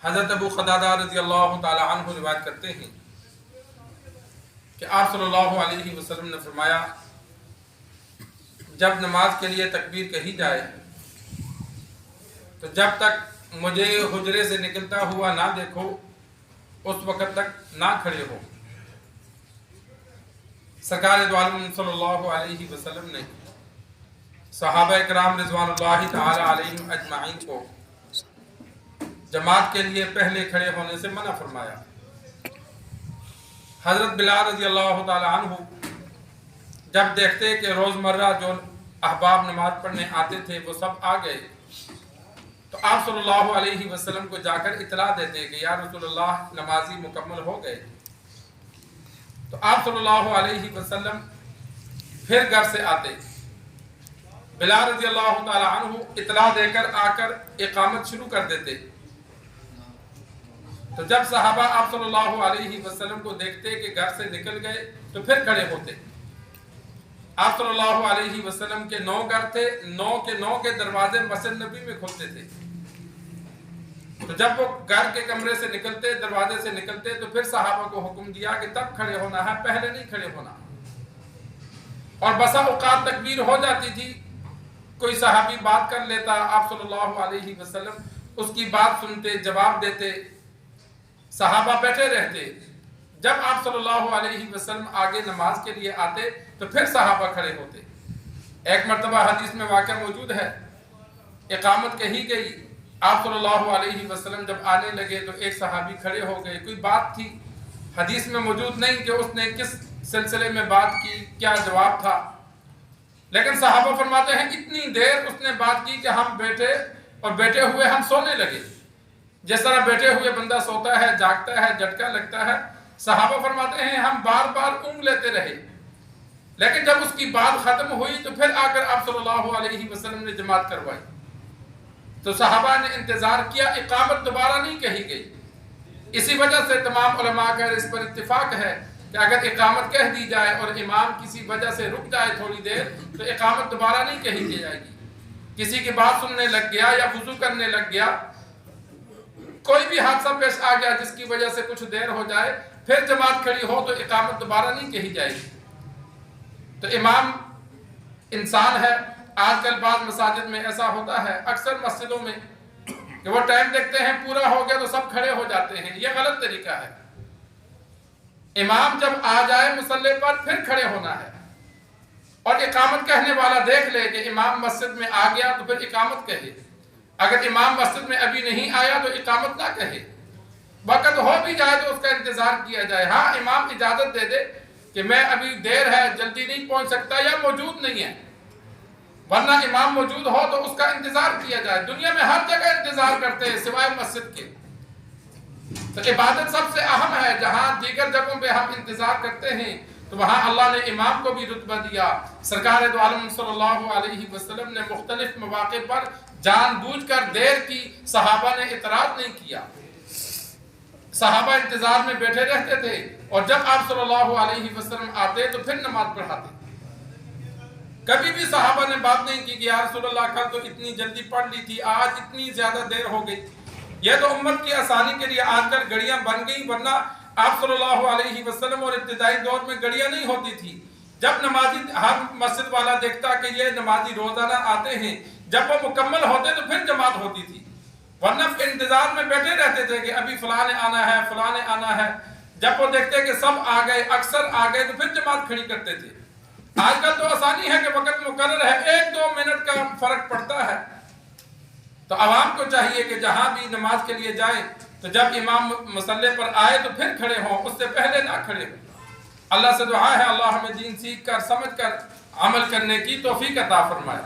حضرت ابو قتادہ رضی اللہ تعالی عنہ روایت کرتے ہیں کہ آپ صلی اللہ علیہ وسلم نے فرمایا جب نماز کے لیے تکبیر کہی جائے تو جب تک مجھے حجرے سے نکلتا ہوا نہ دیکھو اس وقت تک نہ کھڑے ہو۔ سرکار دو عالم صلی اللہ علیہ وسلم نے صحابہ کرام رضوان اللہ تعالی علیہم اجمعین کو جماعت کے لیے پہلے کھڑے ہونے سے منع فرمایا۔ حضرت بلال رضی اللہ تعالی عنہ جب دیکھتے کہ روزمرہ جو احباب نماز پڑھنے آتے تھے وہ سب آ گئے تو آپ صلی اللہ علیہ وسلم کو جا کر اطلاع دیتے کہ یا رسول اللہ نمازی مکمل ہو گئے۔ تو آپ صلی اللہ علیہ وسلم پھر گھر سے آتے، بلال رضی اللہ تعالی عنہ اطلاع دے کر آ کر اقامت شروع کر دیتے۔ تو جب صحابہ آپ صلی اللہ علیہ وسلم کو دیکھتے کہ گھر سے نکل گئے تو پھر کھڑے ہوتے۔ آپ صلی اللہ علیہ وسلم کے 9 گھر تھے، 9 کے دروازے مسجد نبی میں کھلتے تھے۔ تو جب وہ گھر کے کمرے سے نکلتے، دروازے سے نکلتے تو پھر صحابہ کو حکم دیا کہ تب کھڑے ہونا ہے، پہلے نہیں کھڑے ہونا۔ اور بسا اوقات تکبیر ہو جاتی تھی، کوئی صحابی بات کر لیتا، آپ صلی اللہ علیہ وسلم اس کی بات سنتے، جواب دیتے، صحابہ بیٹھے رہتے۔ جب آپ صلی اللہ علیہ وسلم آگے نماز کے لیے آتے تو پھر صحابہ کھڑے ہوتے۔ ایک مرتبہ حدیث میں واقعہ موجود ہے، اقامت کہی گئی، آپ صلی اللہ علیہ وسلم جب آنے لگے تو ایک صحابی کھڑے ہو گئے، کوئی بات تھی، حدیث میں موجود نہیں کہ اس نے کس سلسلے میں بات کی، کیا جواب تھا، لیکن صحابہ فرماتے ہیں اتنی دیر اس نے بات کی کہ ہم بیٹھے اور بیٹھے ہوئے ہم سونے لگے۔ جس طرح بیٹھے ہوئے بندہ سوتا ہے، جاگتا ہے، جھٹکا لگتا ہے، صحابہ فرماتے ہیں ہم بار بار اونگ لیتے رہے، لیکن جب اس کی بات ختم ہوئی تو پھر آ کر آپ صلی اللہ علیہ وسلم نے جماعت کروائی۔ تو صحابہ نے انتظار کیا، اقامت دوبارہ نہیں کہی گئی۔ اسی وجہ سے تمام علماء کا اس پر اتفاق ہے کہ اگر اقامت کہہ دی جائے اور امام کسی وجہ سے رک جائے تھوڑی دیر تو اقامت دوبارہ نہیں کہی جائے گی۔ کسی کی بات سننے لگ گیا یا وضو کرنے لگ گیا، کوئی بھی حادثہ پیش آ گیا جس کی وجہ سے کچھ دیر ہو جائے، پھر جماعت کھڑی ہو تو اقامت دوبارہ نہیں کہی جائے گی۔ تو امام انسان ہے۔ آج کل بعض مساجد میں ایسا ہوتا ہے، اکثر مسجدوں میں، کہ وہ ٹائم دیکھتے ہیں پورا ہو گیا تو سب کھڑے ہو جاتے ہیں، یہ غلط طریقہ ہے۔ امام جب آ جائے مصلی پر پھر کھڑے ہونا ہے، اور اقامت کہنے والا دیکھ لے کہ امام مسجد میں آ گیا تو پھر اقامت کہے، اگر امام مسجد میں ابھی نہیں آیا تو اقامت نہ کہے، وقت ہو بھی جائے تو اس کا انتظار کیا جائے۔ ہاں امام اجازت دے دے کہ میں ابھی دیر ہے، جلدی نہیں پہنچ سکتا یا موجود نہیں ہے، ورنہ امام موجود ہو تو اس کا انتظار کیا جائے۔ دنیا میں ہر جگہ انتظار کرتے ہیں سوائے مسجد کے۔ تو عبادت سب سے اہم ہے، جہاں دیگر جگہوں پہ ہم انتظار کرتے ہیں تو وہاں اللہ نے امام کو بھی رتبہ دیا۔ سرکار دو عالم صلی اللہ علیہ وسلم نے مختلف مواقع پر جان بوجھ کر دیر کی، صحابہ نے اعتراض نہیں کیا، صحابہ انتظار میں بیٹھے رہتے تھے، اور جب آپ صلی اللہ علیہ وسلم آتے تو پھر نماز پڑھاتے۔ کبھی بھی صحابہ نے بات نہیں کی کہ یا رسول اللہ کل تو اتنی جلدی پڑھ لی تھی، آج اتنی زیادہ دیر ہو گئی۔ یہ تو امت کی آسانی کے لیے آج کل گھڑیاں بن گئی، ورنہ آپ صلی اللہ علیہ وسلم اور ابتدائی دور میں گھڑیاں نہیں ہوتی تھی۔ جب نمازی ہر مسجد والا دیکھتا کہ یہ نمازی روزانہ آتے ہیں، جب وہ مکمل ہوتے تو پھر جماعت ہوتی تھی، ورنہ انتظار میں بیٹھے رہتے تھے کہ ابھی فلاں نے آنا ہے، فلاں نے آنا ہے۔ جب وہ دیکھتے کہ سب آ گئے، اکثر آ گئے، تو پھر جماعت کھڑی کرتے تھے۔ آج کل تو آسانی ہے کہ وقت مقرر ہے، 1-2 منٹ کا فرق پڑتا ہے۔ تو عوام کو چاہیے کہ جہاں بھی نماز کے لیے جائیں تو جب امام مصلی پر آئے تو پھر کھڑے ہوں، اس سے پہلے نہ کھڑے ہوں۔ اللہ سے دعا ہے اللہ ہمیں دین سیکھ کر، سمجھ کر عمل کرنے کی توفیق عطا فرمائے۔